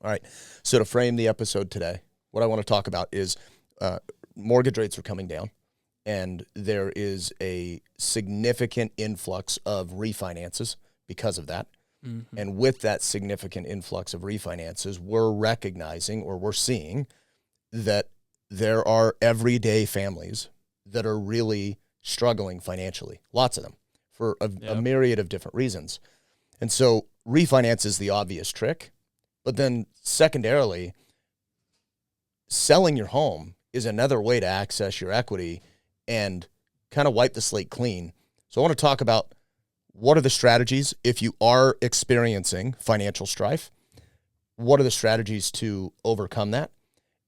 All right. So to frame the episode today, what I want to talk about is mortgage rates are coming down, and there is a significant influx of refinances because of that. Mm-hmm. And with that significant influx of refinances, we're recognizing, or we're seeing, that there are everyday families that are really struggling financially, lots of them, for a myriad of different reasons. And so refinance is the obvious trick, but then secondarily, selling your home is another way to access your equity and kind of wipe the slate clean. So I want to talk about what are the strategies if you are experiencing financial strife. What are the strategies to overcome that?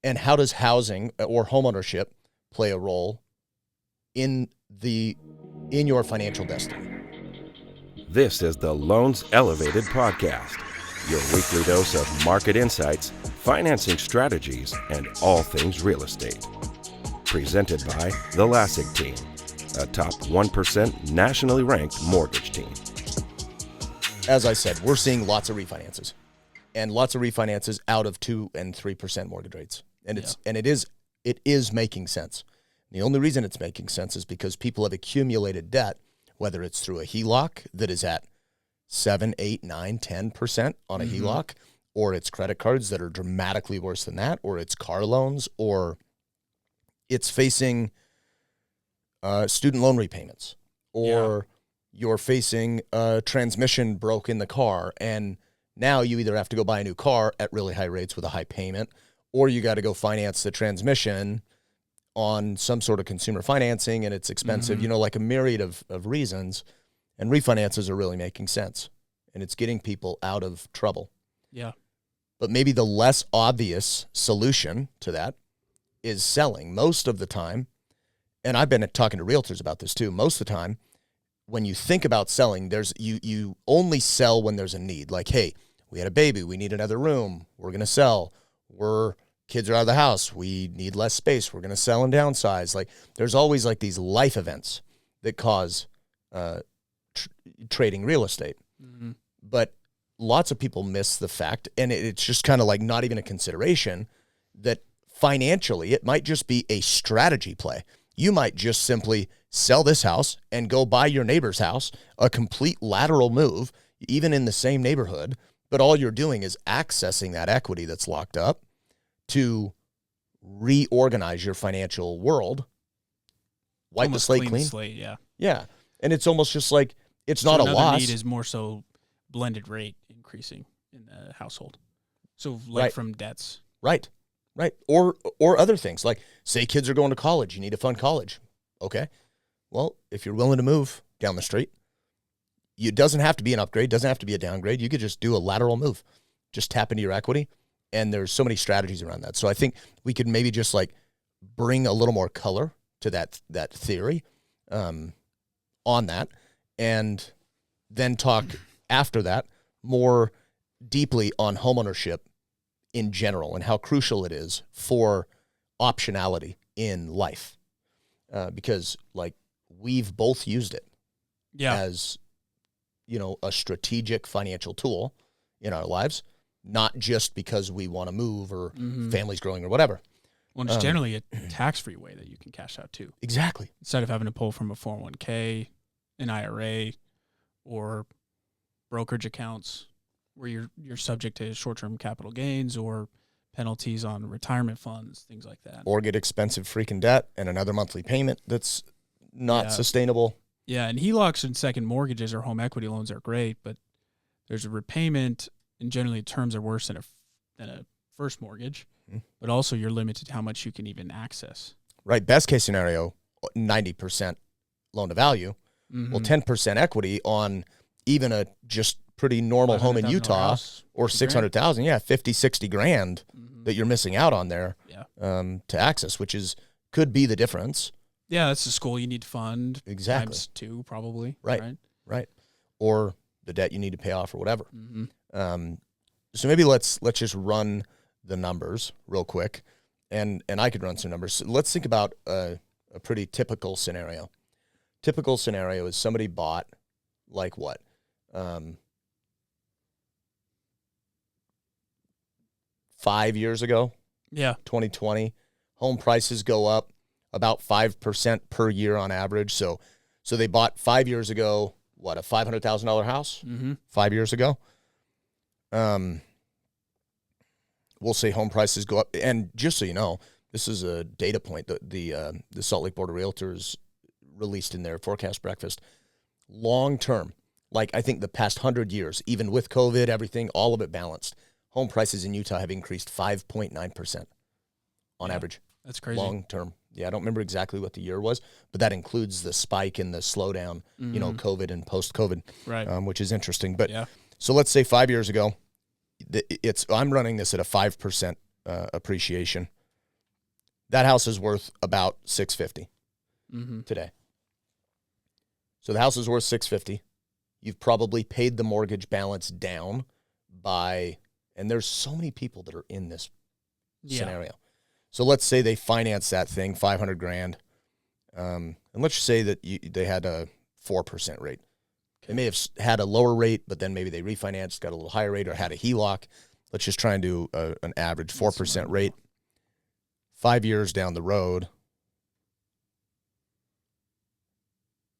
And how does housing or homeownership play a role in your financial destiny? This is the Loans Elevated Podcast, your weekly dose of market insights, financing strategies, and all things real estate. Presented by the Lassig team, a top 1% nationally ranked mortgage team. As I said, we're seeing lots of refinances, and lots of refinances out of 2 and 3% mortgage rates. And it is making sense. The only reason it's making sense is because people have accumulated debt, whether it's through a HELOC that is at 7, 8, 9, 10% on a HELOC, or it's credit cards that are dramatically worse than that, or it's car loans, or it's facing student loan repayments, or you're facing a transmission broke in the car, and now you either have to go buy a new car at really high rates with a high payment, or you got to go finance the transmission on some sort of consumer financing, and it's expensive, like a myriad of reasons. And refinances are really making sense, and it's getting people out of trouble. Yeah. But maybe the less obvious solution to that is selling. Most of the time, and I've been talking to realtors about this too, most of the time, when you think about selling, you only sell when there's a need. Like, hey, we had a baby, we need another room, we're going to sell. Kids are out of the house, we need less space, we're going to sell and downsize. Like, there's always like these life events that cause trading real estate. Mm-hmm. But lots of people miss the fact, and it's just kind of like not even a consideration, that financially it might just be a strategy play. You might just simply sell this house and go buy your neighbor's house, a complete lateral move, even in the same neighborhood, but all you're doing is accessing that equity that's locked up to reorganize your financial world, wipe the slate clean. Yeah. And it's almost just like, it's not a loss. Another need is more so blended rate increasing in the household. So from debts. Right. Or other things, like say kids are going to college, you need to fund college. Okay. Well, if you're willing to move down the street, it doesn't have to be an upgrade, doesn't have to be a downgrade. You could just do a lateral move, just tap into your equity. And there's so many strategies around that. So I think we could maybe just like bring a little more color to that theory on that, and then talk after that more deeply on homeownership in general and how crucial it is for optionality in life. Because like we've both used it as, a strategic financial tool in our lives, not just because we want to move or family's growing or whatever. Well, it's generally a tax-free way that you can cash out too. Exactly. Instead of having to pull from a 401k, an IRA, or brokerage accounts where you're subject to short-term capital gains or penalties on retirement funds, things like that. Or get expensive freaking debt and another monthly payment that's not sustainable. Yeah, and HELOCs and second mortgages or home equity loans are great, but there's a repayment, and generally terms are worse than a first mortgage, but also you're limited to how much you can even access. Right. Best case scenario, 90% loan to value. Well, 10% equity on even a just pretty normal home in Utah, or 600,000. Yeah, 50, 60 grand that you're missing out on there to access, which could be the difference. Yeah, that's the school you need to fund. Exactly. Times 2, probably. Right. Or the debt you need to pay off or whatever. So maybe let's just run the numbers real quick, and I could run some numbers. So let's think about a pretty typical scenario. Typical scenario is somebody bought like what? 5 years ago, Yeah. 2020, home prices go up about 5% per year on average. So they bought 5 years ago, what, a $500,000 house? 5 years ago. We'll say home prices go up. And just so you know, this is a data point that the Salt Lake Board of Realtors released in their forecast breakfast. Long term, like I think the past 100 years, even with COVID, everything, all of it balanced, home prices in Utah have increased 5.9% on average. That's crazy. Long term. Yeah, I don't remember exactly what the year was, but that includes the spike and the slowdown, COVID and post-COVID, Right. Which is interesting. But Yeah. so let's say 5 years ago, I'm running this at a 5% appreciation. That house is worth about $650 today. So the house is worth $650. You've probably paid the mortgage balance down by, and there's so many people that are in this scenario. So let's say they finance that thing, $500,000, and let's just say that they had a 4% rate. They may have had a lower rate, but then maybe they refinanced, got a little higher rate, or had a HELOC. Let's just try and do an average 4% rate. 5 years down the road,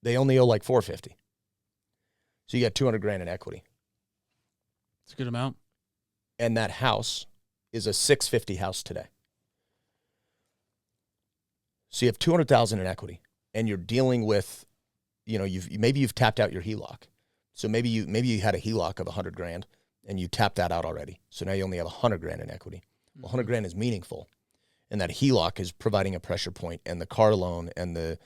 they only owe like $450. So you got $200,000 in equity. It's a good amount. And that house is a $650 house today. So you have $200,000 in equity, and you're dealing with, maybe you've tapped out your HELOC. So maybe you had a HELOC of $100,000 and you tapped that out already. So now you only have $100,000 in equity. Well, $100,000 is meaningful, and that HELOC is providing a pressure point, and the car loan and the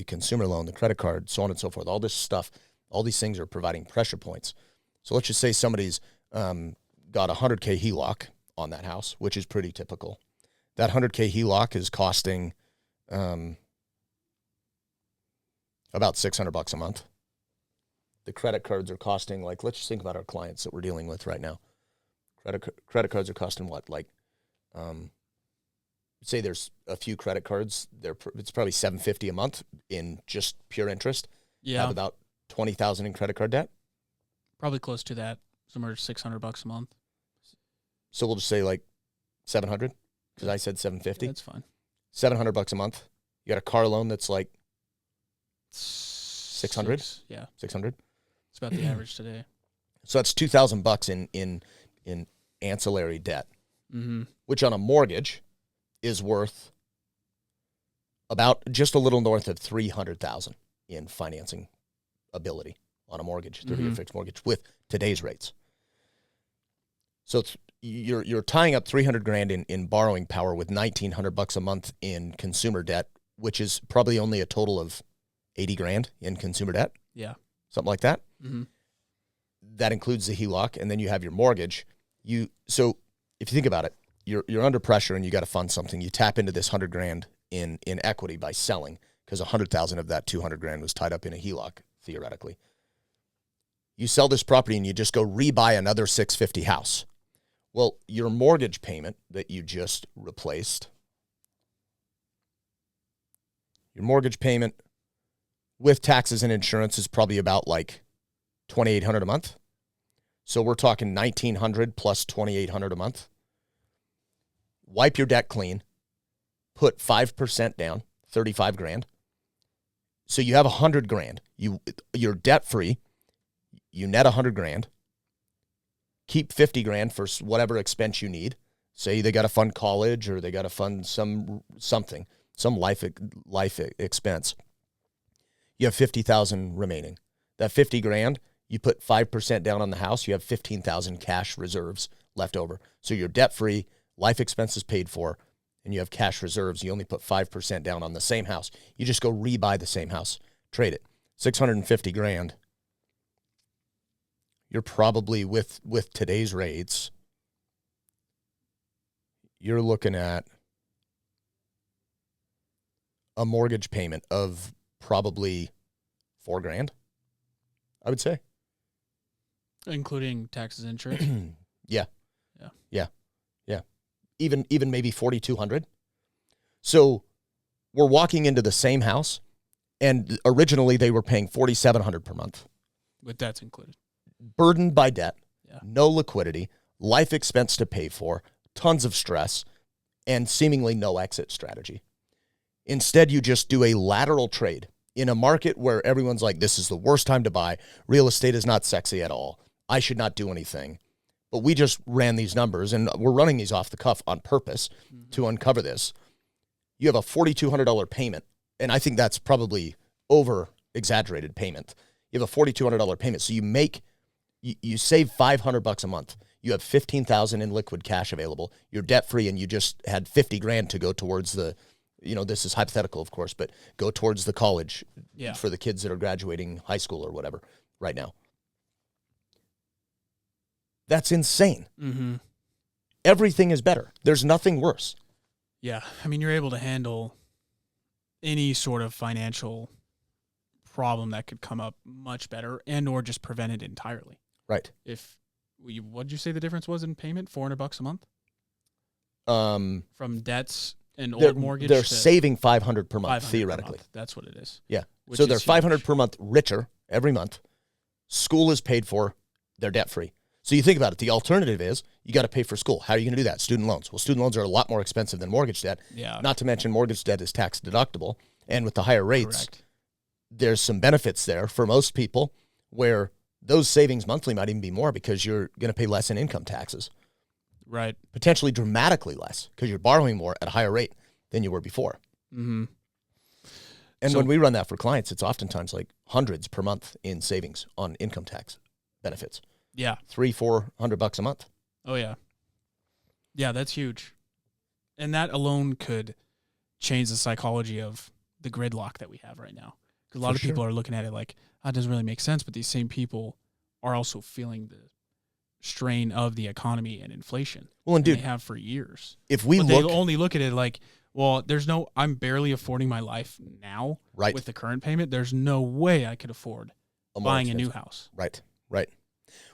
consumer loan, the credit card, so on and so forth. All this stuff, all these things are providing pressure points. So let's just say somebody's got a $100K HELOC on that house, which is pretty typical. That $100K HELOC is costing about $600 a month. The credit cards are costing, like, let's just think about our clients that we're dealing with right now. Credit cards are costing what? Like, say there's a few credit cards. It's probably $750 a month in just pure interest. Yeah. Have about $20,000 in credit card debt. Probably close to that. Somewhere $600 a month. So we'll just say like $700 because I said $750. That's fine. $700 a month. You got a car loan that's like $600. Yeah. $600. It's about the average today. So that's $2,000 in ancillary debt, which on a mortgage is worth about just a little north of $300,000 in financing ability on a mortgage, 30-year fixed mortgage with today's rates. So you're tying up $300,000 in borrowing power with $1,900 a month in consumer debt, which is probably only a total of $80,000 in consumer debt. Yeah. Something like that. That includes the HELOC, and then you have your mortgage. So if you think about it, you're under pressure and you got to fund something. You tap into this $100,000 in equity by selling, because $100,000 of that $200,000 was tied up in a HELOC theoretically. You sell this property and you just go rebuy another $650 house. Well, your mortgage payment that you just replaced, your mortgage payment with taxes and insurance is probably about like $2,800 a month. So we're talking $1,900 plus $2,800 a month. Wipe your debt clean, put 5% down, $35,000. So you have $100,000. You're debt free. You net $100,000. Keep $50,000 for whatever expense you need. Say they got to fund college, or they got to fund some life expense. You have $50,000 remaining. That $50,000, you put 5% down on the house. You have $15,000 cash reserves left over. So you're debt free, life expenses paid for, and you have cash reserves. You only put 5% down on the same house. You just go rebuy the same house, trade it. $650,000. You're probably with today's rates, you're looking at a mortgage payment of probably $4,000, I would say. Including taxes and insurance? Yeah. Even maybe $4,200. So we're walking into the same house, and originally they were paying $4,700 per month. With debts included. Burdened by debt, no liquidity, life expense to pay for, tons of stress, and seemingly no exit strategy. Instead, you just do a lateral trade in a market where everyone's like, this is the worst time to buy. Real estate is not sexy at all. I should not do anything. But we just ran these numbers, and we're running these off the cuff on purpose to uncover this. You have a $4,200 payment, and I think that's probably over-exaggerated payment. You have a $4,200 payment, so you save $500 a month. You have $15,000 in liquid cash available. You're debt-free, and you just had $50,000 to go towards the, this is hypothetical, of course, but go towards the college for the kids that are graduating high school or whatever right now. That's insane. Mm-hmm. Everything is better. There's nothing worse. Yeah. I mean, you're able to handle any sort of financial problem that could come up much better and or just prevent it entirely. Right. What did you say the difference was in payment? $400 a month? From debts and old mortgage? They're saving $500 per month, theoretically. Per month. That's what it is. Yeah. So they're $500 per month richer every month. School is paid for. They're debt-free. So you think about it. The alternative is you got to pay for school. How are you going to do that? Student loans. Well, student loans are a lot more expensive than mortgage debt. Yeah. Not to mention mortgage debt is tax deductible. And with the higher rates, there's some benefits there for most people where those savings monthly might even be more because you're going to pay less in income taxes. Right. Potentially dramatically less because you're borrowing more at a higher rate than you were before. Mm-hmm. And when we run that for clients, it's oftentimes like hundreds per month in savings on income tax benefits. Yeah. $300-$400 a month. Oh, yeah. Yeah, that's huge. And that alone could change the psychology of the gridlock that we have right now. Because a lot of people are looking at it like, oh, it doesn't really make sense, but these same people are also feeling the strain of the economy and inflation. Well, and dude, they have for years. If we they only look at it like, well, I'm barely affording my life now with the current payment. There's no way I could afford buying a new house. Right.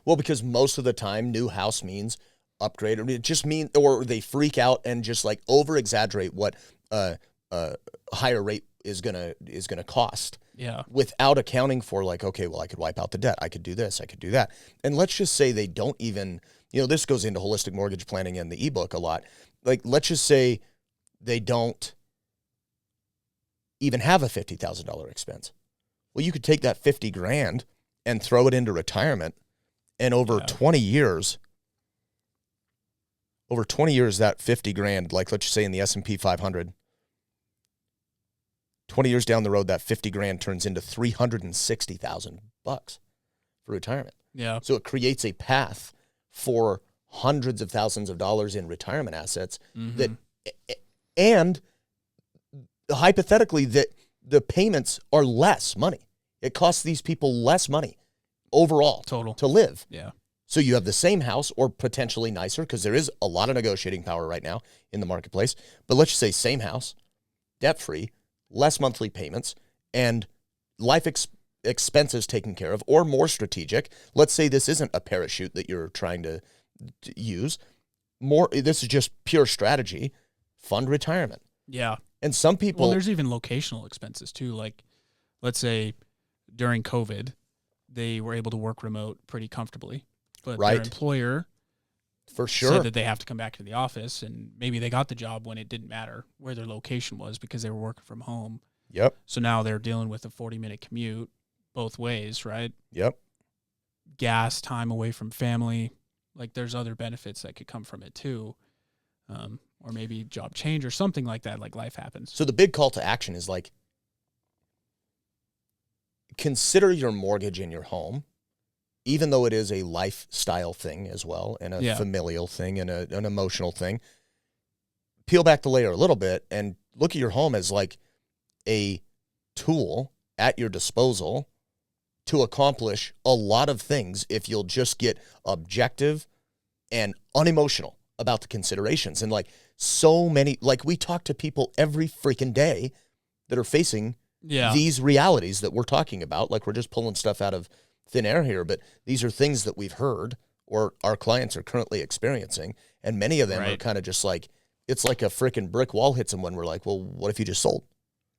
Well, because most of the time, new house means upgrade, or it just means, or they freak out and just like over exaggerate what higher rate is gonna cost. Yeah. Without accounting for like, okay, well, I could wipe out the debt. I could do this. I could do that. And let's just say they don't even, this goes into holistic mortgage planning and the ebook a lot. Like, let's just say they don't even have a $50,000 expense. Well, you could take that $50,000 and throw it into retirement. And over 20 years, that $50,000, like let's just say in the S&P 500, 20 years down the road, that $50,000 turns into $360,000 for retirement. Yeah. So it creates a path for hundreds of thousands of dollars in retirement assets and hypothetically that the payments are less money. It costs these people less money overall total to live. Yeah. So you have the same house or potentially nicer because there is a lot of negotiating power right now in the marketplace. But let's just say same house, debt-free, less monthly payments, and life expenses taken care of or more strategic. Let's say this isn't a parachute that you're trying to use. This is just pure strategy, fund retirement. Yeah. And some people... Well, there's even locational expenses too. Like, let's say during COVID, they were able to work remote pretty comfortably, but their employer said that they have to come back to the office, and maybe they got the job when it didn't matter where their location was because they were working from home. Yep. So now they're dealing with a 40-minute commute both ways, right? Yep. Gas, time away from family. Like, there's other benefits that could come from it too. Or maybe job change or something like that, like life happens. So the big call to action is like, consider your mortgage in your home, even though it is a lifestyle thing as well, and a familial thing and an emotional thing. Peel back the layer a little bit and look at your home as like a tool at your disposal to accomplish a lot of things if you'll just get objective and unemotional about the considerations. And like so many, like we talk to people every freaking day that are facing these realities that we're talking about. Like, we're just pulling stuff out of thin air here, but these are things that we've heard or our clients are currently experiencing. And many of them are kind of just like, it's like a freaking brick wall hits them when we're like, well, what if you just sold?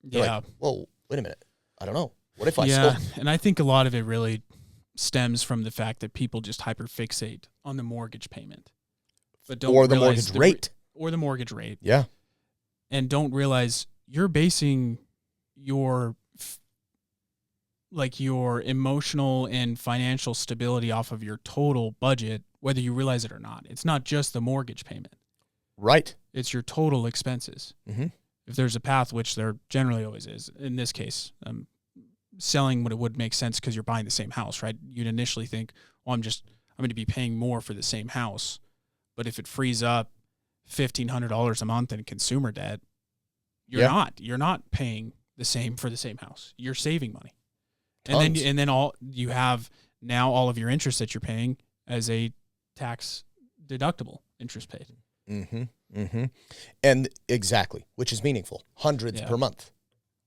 They're like, well, wait a minute. I don't know. What if I sold? And I think a lot of it really stems from the fact that people just hyperfixate on the mortgage payment. but don't or the realize mortgage rate. Or the mortgage rate. Yeah. And don't realize you're basing your your emotional and financial stability off of your total budget, whether you realize it or not. It's not just the mortgage payment. Right. It's your total expenses. Mm-hmm. If there's a path, which there generally always is, in this case, selling what it would make sense because you're buying the same house, right? You'd initially think, well, I'm going to be paying more for the same house. But if it frees up $1,500 a month in consumer debt, you're not paying the same for the same house. You're saving money. Tons. And then all you have now all of your interest that you're paying as a tax deductible interest paid. Mm-hmm. Mm-hmm. And exactly, which is meaningful. Hundreds per month.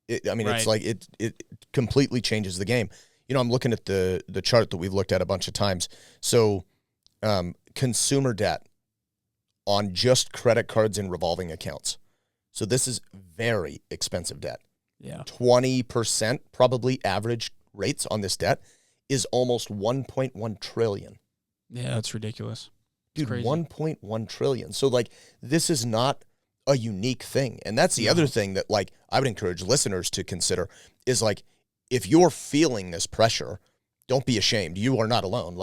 It's like it completely changes the game. I'm looking at the chart that we've looked at a bunch of times. So consumer debt on just credit cards and revolving accounts. So this is very expensive debt. Yeah. 20% probably average rates on this debt is almost 1.1 trillion. Yeah, that's ridiculous. Dude, 1.1 trillion. So this is not a unique thing. And that's the other thing that I would encourage listeners to consider is if you're feeling this pressure, don't be ashamed. You are not alone.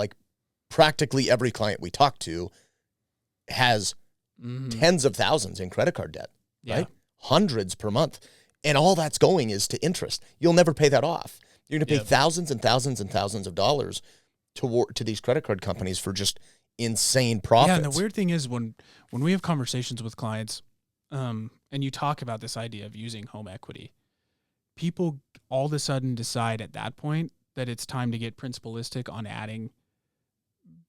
Practically every client we talk to has tens of thousands in credit card debt, right? Hundreds per month. And all that's going is to interest. You'll never pay that off. You're going to pay thousands and thousands and thousands of dollars to these credit card companies for just insane profits. Yeah, and the weird thing is when we have conversations with clients, and you talk about this idea of using home equity, people all of a sudden decide at that point that it's time to get principalistic on adding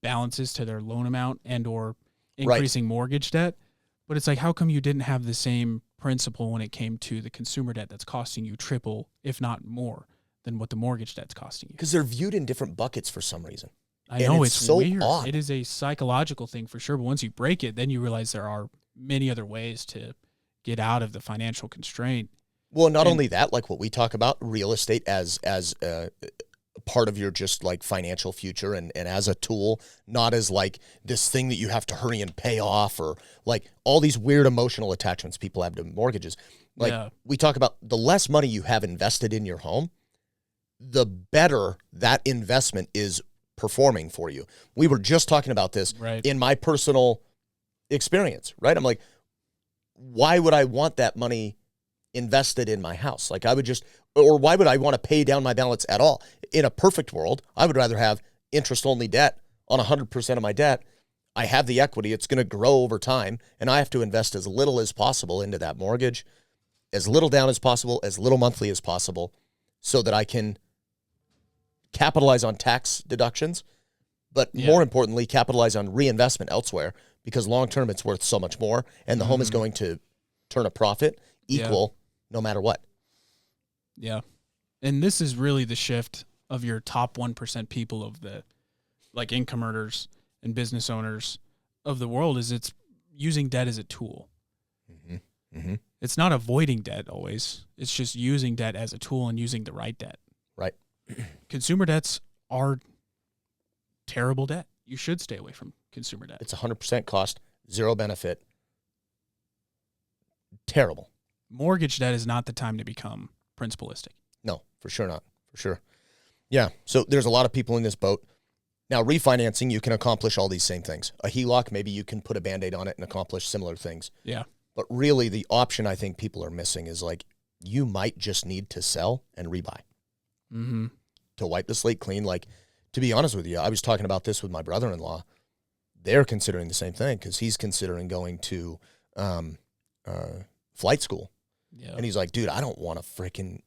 balances to their loan amount and or increasing mortgage debt. But it's how come you didn't have the same principle when it came to the consumer debt that's costing you triple, if not more, than what the mortgage debt's costing you? Because they're viewed in different buckets for some reason. I know, it's so weird. odd. It is a psychological thing for sure, but once you break it, then you realize there are many other ways to get out of the financial constraint. Well, not only that, what we talk about, real estate as part of your just financial future and as a tool, not as this thing that you have to hurry and pay off or all these weird emotional attachments people have to mortgages. We talk about the less money you have invested in your home, the better that investment is performing for you. We were just talking about this in my personal experience, right? I'm why would I want that money invested in my house? I would or why would I want to pay down my balance at all? In a perfect world, I would rather have interest-only debt on 100% of my debt. I have the equity. It's going to grow over time, and I have to invest as little as possible into that mortgage, as little down as possible, as little monthly as possible, so that I can capitalize on tax deductions, but more importantly, capitalize on reinvestment elsewhere, because long-term it's worth so much more, and the home is going to turn a profit equal no matter what. Yeah. And this is really the shift of your top 1% people of the income earners and business owners of the world is it's using debt as a tool. Mm-hmm. Mm-hmm. It's not avoiding debt always. It's just using debt as a tool and using the right debt. Right. Consumer debts are terrible debt. You should stay away from consumer debt. It's 100% cost, zero benefit. Terrible. Mortgage debt is not the time to become principalistic. No, for sure not. For sure. Yeah. So there's a lot of people in this boat. Now, refinancing, you can accomplish all these same things. A HELOC, maybe you can put a Band-Aid on it and accomplish similar things. Yeah. But really, the option I think people are missing is you might just need to sell and rebuy. Mm-hmm. To wipe the slate clean. To be honest with you, I was talking about this with my brother-in-law. They're considering the same thing because he's considering going to flight school. Yeah. And he's like, dude, I don't want to freaking,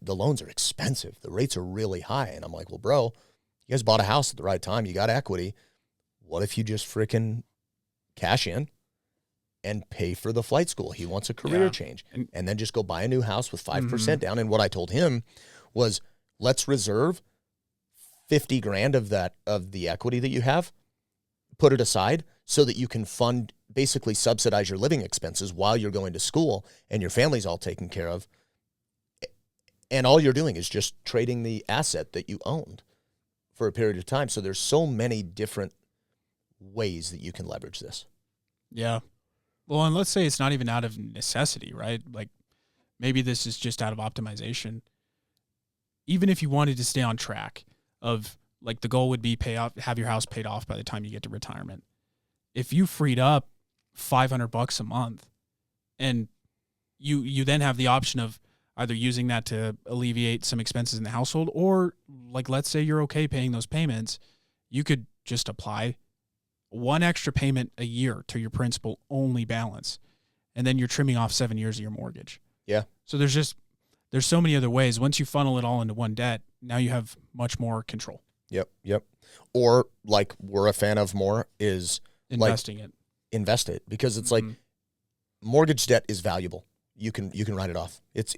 the loans are expensive. The rates are really high. And I'm like, well, bro, you guys bought a house at the right time. You got equity. What if you just freaking cash in and pay for the flight school? He wants a career change. And then just go buy a new house with 5% down. And what I told him was, let's reserve $50,000 of the equity that you have, put it aside so that you can basically subsidize your living expenses while you're going to school and your family's all taken care of. And all you're doing is just trading the asset that you owned for a period of time. So there's so many different ways that you can leverage this. Yeah. Well, and let's say it's not even out of necessity, right? Like maybe this is just out of optimization. Even if you wanted to stay on track of like the goal would be have your house paid off by the time you get to retirement. If you freed up $500 a month and you then have the option of either using that to alleviate some expenses in the household, or like, let's say you're okay paying those payments, you could just apply one extra payment a year to your principal only balance. And then you're trimming off 7 years of your mortgage. Yeah. So there's so many other ways. Once you funnel it all into one debt, now you have much more control. Yep. Or like we're a fan of more is Investing it. Invest it, because it's like mortgage debt is valuable. You can write it off. It's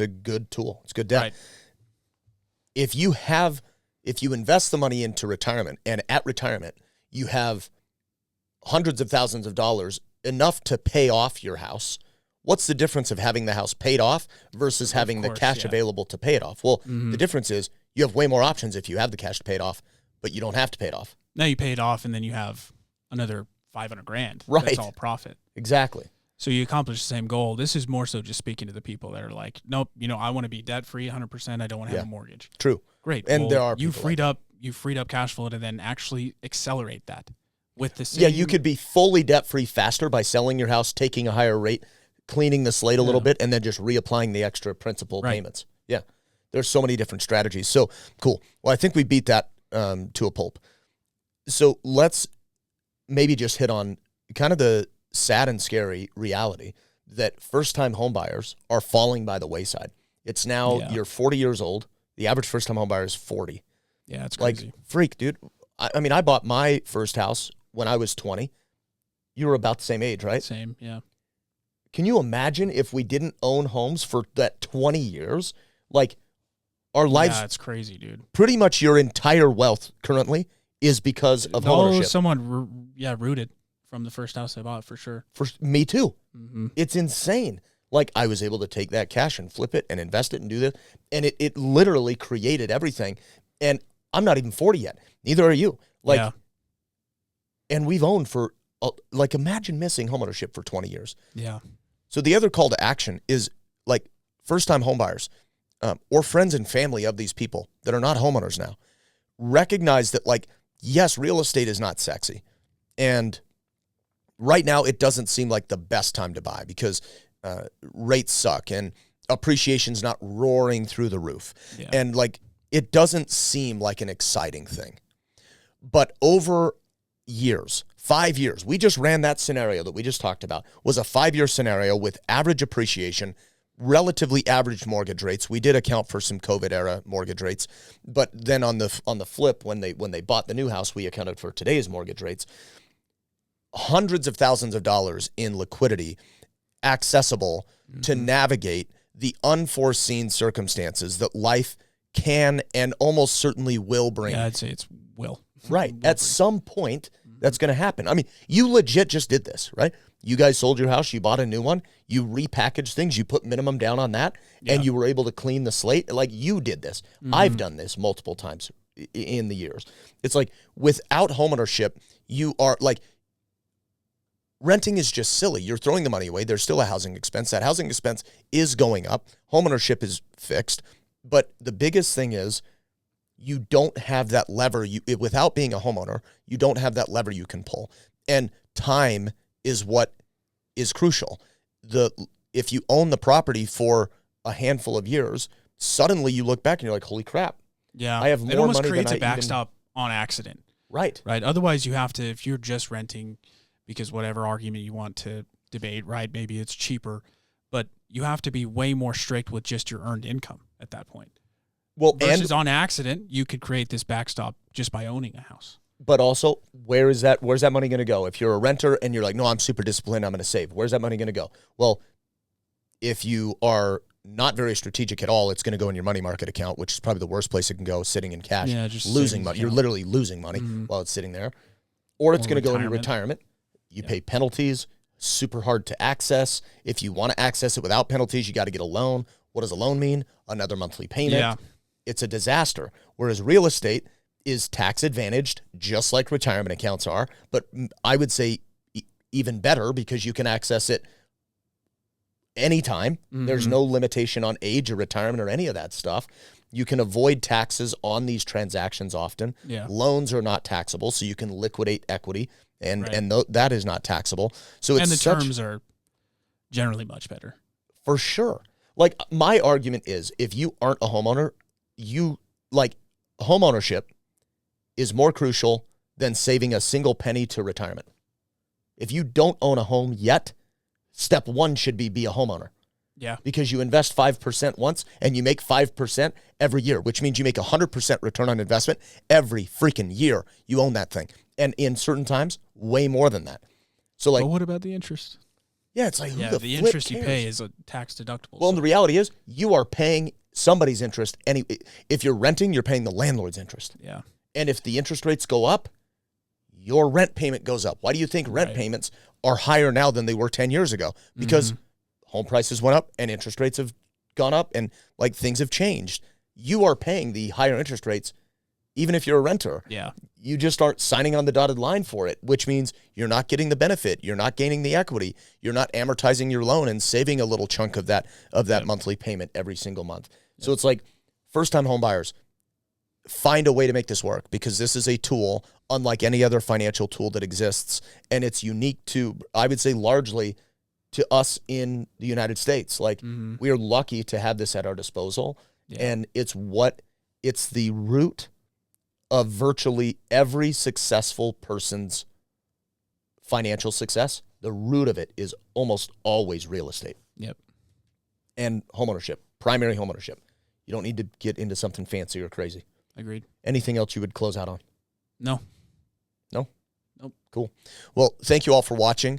a good tool. It's good debt. Right. If you invest the money into retirement, and at retirement you have hundreds of thousands of dollars, enough to pay off your house, what's the difference of having the house paid off versus having the cash available to pay it off? Well, the difference is you have way more options if you have the cash to pay it off, but you don't have to pay it off. Now you pay it off and then you have another $500,000. Right. That's all profit. Exactly. So you accomplish the same goal. This is more so just speaking to the people that are like, nope, I want to be debt free 100%. I don't want to have a mortgage. True. Great. And well, there are you people freed up cash flow to then actually accelerate that with the same. Yeah, you could be fully debt free faster by selling your house, taking a higher rate, cleaning the slate a little bit, and then just reapplying the extra principal payments. Yeah. There's so many different strategies. So cool. Well, I think we beat that to a pulp. So let's maybe just hit on kind of the sad and scary reality that first-time homebuyers are falling by the wayside. It's now you're 40 years old. The average first-time homebuyer is 40. Yeah, it's crazy. Like, freak, dude. I mean, I bought my first house when I was 20. You were about the same age, right? Same, yeah. Can you imagine if we didn't own homes for that 20 years? Like, our lives... Yeah, it's crazy, dude. Pretty much your entire wealth currently is because of homeownership. Someone, rooted from the first house I bought, for sure. For me too. Mm-hmm. It's insane. Like, I was able to take that cash and flip it and invest it and do this, and it literally created everything. And I'm not even 40 yet. Neither are you. Like, and we've owned for, like, imagine missing homeownership for 20 years. Yeah. So the other call to action is, like, first-time homebuyers or friends and family of these people that are not homeowners now, recognize that, like, yes, real estate is not sexy. And right now it doesn't seem like the best time to buy because rates suck and appreciation's not roaring through the roof. Yeah. And, like, it doesn't seem like an exciting thing. But over years, 5 years, we just ran that scenario that we just talked about, was a 5-year scenario with average appreciation, relatively average mortgage rates. We did account for some COVID era mortgage rates, but then on the flip, when they bought the new house, we accounted for today's mortgage rates. Hundreds of thousands of dollars in liquidity accessible to navigate the unforeseen circumstances that life can and almost certainly will bring. Yeah, I'd say it's will. Right. At some point, that's going to happen. I mean, you legit just did this, right? You guys sold your house, you bought a new one, you repackaged things, you put minimum down on that, and you were able to clean the slate. Like, you did this. I've done this multiple times in the years. It's like, without homeownership, you are like, renting is just silly. You're throwing the money away. There's still a housing expense. That housing expense is going up. Homeownership is fixed. But the biggest thing is, you don't have that lever. Without being a homeowner, you don't have that lever you can pull. And time is what is crucial. If you own the property for a handful of years, suddenly you look back and you're like, holy crap. Yeah. I have more money than I It almost creates a backstop on accident. Right. Right. Otherwise, you have to, if you're just renting because whatever argument you want to debate, right, maybe it's cheaper, but you have to be way more strict with just your earned income at that point. Well, versus on accident, you could create this backstop just by owning a house. But also, where's that money going to go? If you're a renter and you're like, no, I'm super disciplined, I'm going to save. Where's that money going to go? Well, if you are not very strategic at all, it's going to go in your money market account, which is probably the worst place it can go, sitting in cash, just losing money. You're literally losing money while it's sitting there. Or it's going to go in your retirement. You pay penalties, super hard to access. If you want to access it without penalties, you got to get a loan. What does a loan mean? Another monthly payment. Yeah. It's a disaster. Whereas real estate, is tax advantaged, just like retirement accounts are, but I would say even better because you can access it anytime. There's no limitation on age or retirement or any of that stuff. You can avoid taxes on these transactions often. Yeah. Loans are not taxable, so you can liquidate equity, and Right. that is not taxable. So it's And the terms are generally much better. for sure. Like, my argument is, if you aren't a homeowner, homeownership is more crucial than saving a single penny to retirement. If you don't own a home yet, step one should be a homeowner. Yeah. Because you invest 5% once and you make 5% every year, which means you make 100% return on investment every freaking year you own that thing. And in certain times, way more than that. So But what about the interest? yeah, it's like, who Yeah, the the flip interest cares? you pay is a tax deductible. Well, and the reality is you are paying somebody's interest. If you're renting, you're paying the landlord's interest. Yeah. And if the interest rates go up, your rent payment goes up. Why do you think rent payments are higher now than they were 10 years ago? Because home prices went up and interest rates have gone up and like things have changed. You are paying the higher interest rates even if you're a renter. Yeah. You just aren't signing on the dotted line for it, which means you're not getting the benefit. You're not gaining the equity. You're not amortizing your loan and saving a little chunk of that monthly payment every single month. So it's like, first-time home buyers, find a way to make this work, because this is a tool unlike any other financial tool that exists, and it's unique to, I would say, largely to us in the United States. Like, we are lucky to have this at our disposal, and it's the root of virtually every successful person's financial success. The root of it is almost always real estate. Yep. And homeownership, primary homeownership. You don't need to get into something fancy or crazy. Agreed. Anything else you would close out on? No. No? Nope. Cool. Well, thank you all for watching.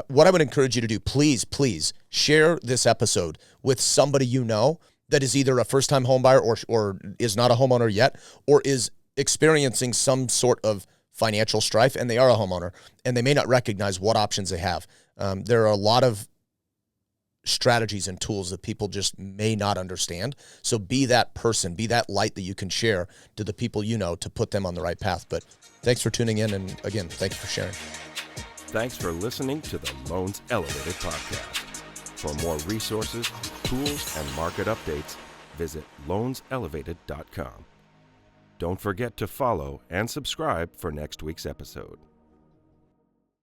What I would encourage you to do, please share this episode with somebody you know that is either a first-time home buyer or is not a homeowner yet, or is experiencing some sort of financial strife, and they are a homeowner, and they may not recognize what options they have. There are a lot of strategies and tools that people just may not understand. So be that person, be that light that you can share to the people you know to put them on the right path. But thanks for tuning in, and again, thanks for sharing. Thanks for listening to the Loans Elevated podcast. For more resources, tools, and market updates, visit loanselevated.com. Don't forget to follow and subscribe for next week's episode.